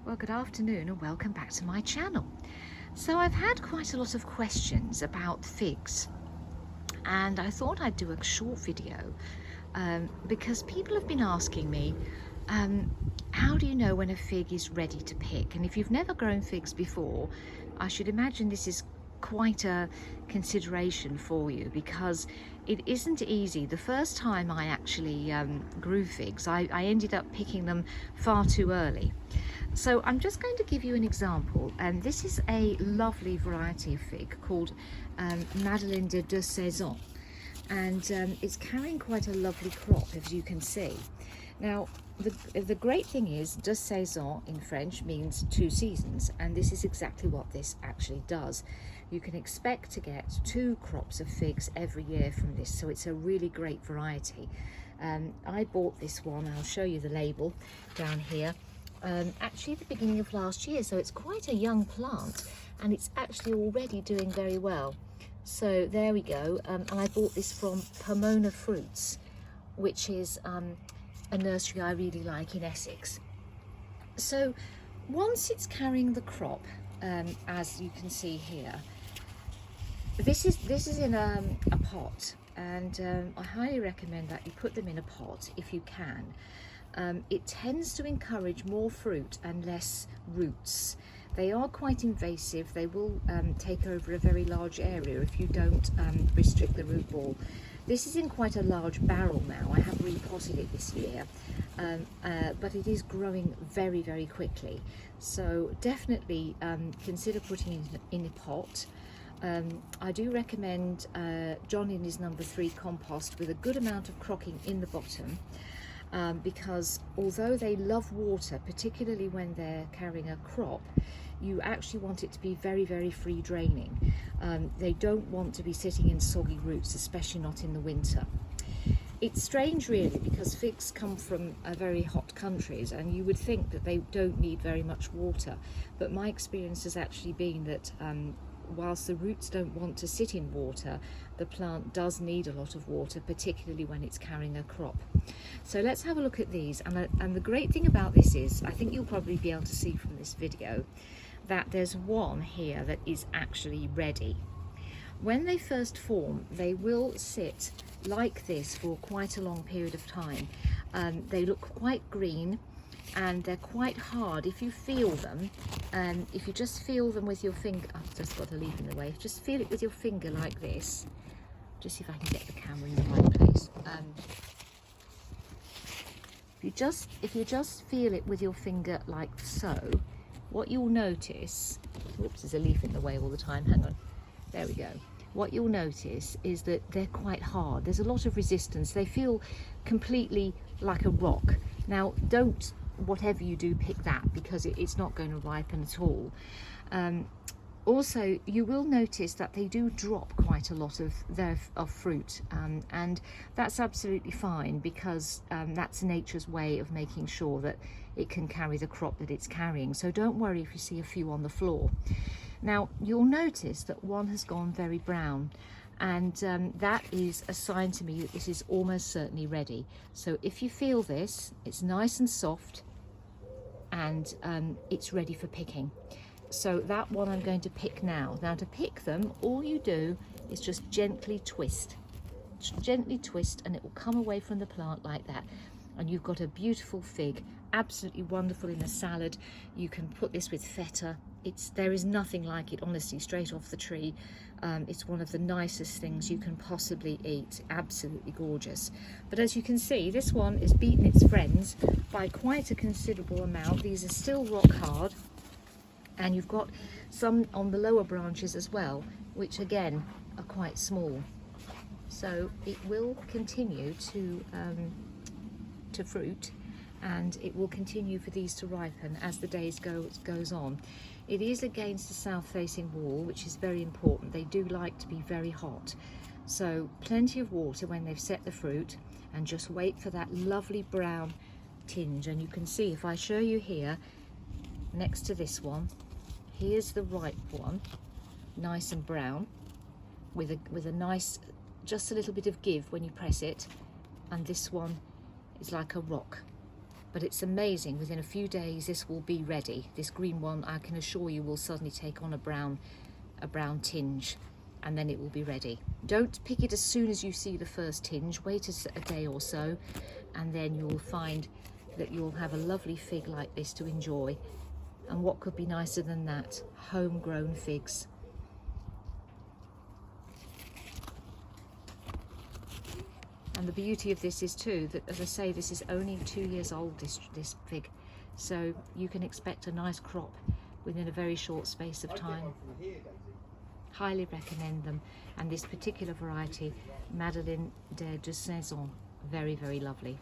Well, good afternoon and welcome back to my channel. So I've had quite a lot of questions about figs, and I thought I'd do a short video because people have been asking me, how do you know when a fig is ready to pick? And if you've never grown figs before, I should imagine this is quite a consideration for you, because it isn't easy. The first time I actually grew figs, I ended up picking them far too early. So I'm just going to give you an example, and this is a lovely variety of fig called Madeleine de Deux Saisons, and it's carrying quite a lovely crop, as you can see. Now, the great thing is, deux saisons in French means 2 seasons, and this is exactly what this actually does. You can expect to get 2 crops of figs every year from this, so it's a really great variety. I bought this one, I'll show you the label down here, actually at the beginning of last year, so it's quite a young plant, and it's actually already doing very well. So there we go, and I bought this from Pomona Fruits, which is a nursery I really like in Essex. So once it's carrying the crop, as you can see here, this is in a pot, and I highly recommend that you put them in a pot if you can. It tends to encourage more fruit and less roots. They are quite invasive. They will take over a very large area if you don't restrict the root ball. This is in quite a large barrel now. I have repotted it this year, but it is growing very, very quickly. So definitely consider putting it in a pot. I do recommend John Innes No. 3 compost with a good amount of crocking in the bottom, because although they love water, particularly when they're carrying a crop, you actually want it to be very, very free draining. They don't want to be sitting in soggy roots, especially not in the winter. It's strange really, because figs come from very hot countries, and you would think that they don't need very much water, but my experience has actually been that whilst the roots don't want to sit in water, the plant does need a lot of water, particularly when it's carrying a crop. So let's have a look at these, and the great thing about this is, I think you'll probably be able to see from this video, that there's one here that is actually ready. When they first form, they will sit like this for quite a long period of time. They look quite green, and they're quite hard. If you feel them, if you just feel them with your finger, I've just got a leaf in the way, just feel it with your finger like this. Just see if I can get the camera in the right place. If you just feel it with your finger like so, what you'll notice, whoops, there's a leaf in the way all the time, hang on, there we go. What you'll notice is that they're quite hard. There's a lot of resistance. They feel completely like a rock. Now, don't, whatever you do, pick that, because it's not going to ripen at all. Also, you will notice that they do drop quite a lot of fruit, and that's absolutely fine, because that's nature's way of making sure that it can carry the crop that it's carrying. So don't worry if you see a few on the floor. Now, you'll notice that one has gone very brown, and that is a sign to me that this is almost certainly ready. So if you feel this, it's nice and soft, and it's ready for picking. So that one I'm going to pick now. Now, to pick them, all you do is just gently twist, and it will come away from the plant like that. And you've got a beautiful fig, absolutely wonderful in a salad. You can put this with feta. There is nothing like it, honestly, straight off the tree. It's one of the nicest things you can possibly eat. Absolutely gorgeous. But as you can see, this one is beating its friends by quite a considerable amount. These are still rock hard. And you've got some on the lower branches as well, which again are quite small. So it will continue to fruit, and it will continue for these to ripen as the days goes on. It is against the south-facing wall, which is very important. They do like to be very hot. So plenty of water when they've set the fruit, and just wait for that lovely brown tinge. And you can see, if I show you here, next to this one, here's the ripe one, nice and brown, with a nice, just a little bit of give when you press it, and this one is like a rock. But it's amazing, within a few days this will be ready. This green one, I can assure you, will suddenly take on a brown tinge, and then it will be ready. Don't pick it as soon as you see the first tinge. Wait a day or so, and then you'll find that you'll have a lovely fig like this to enjoy. And what could be nicer than that? Homegrown figs. And the beauty of this is too that, as I say, this is only 2 years old, this fig, so you can expect a nice crop within a very short space of time. Highly recommend them. And this particular variety, Madeleine de Saison, very, very lovely.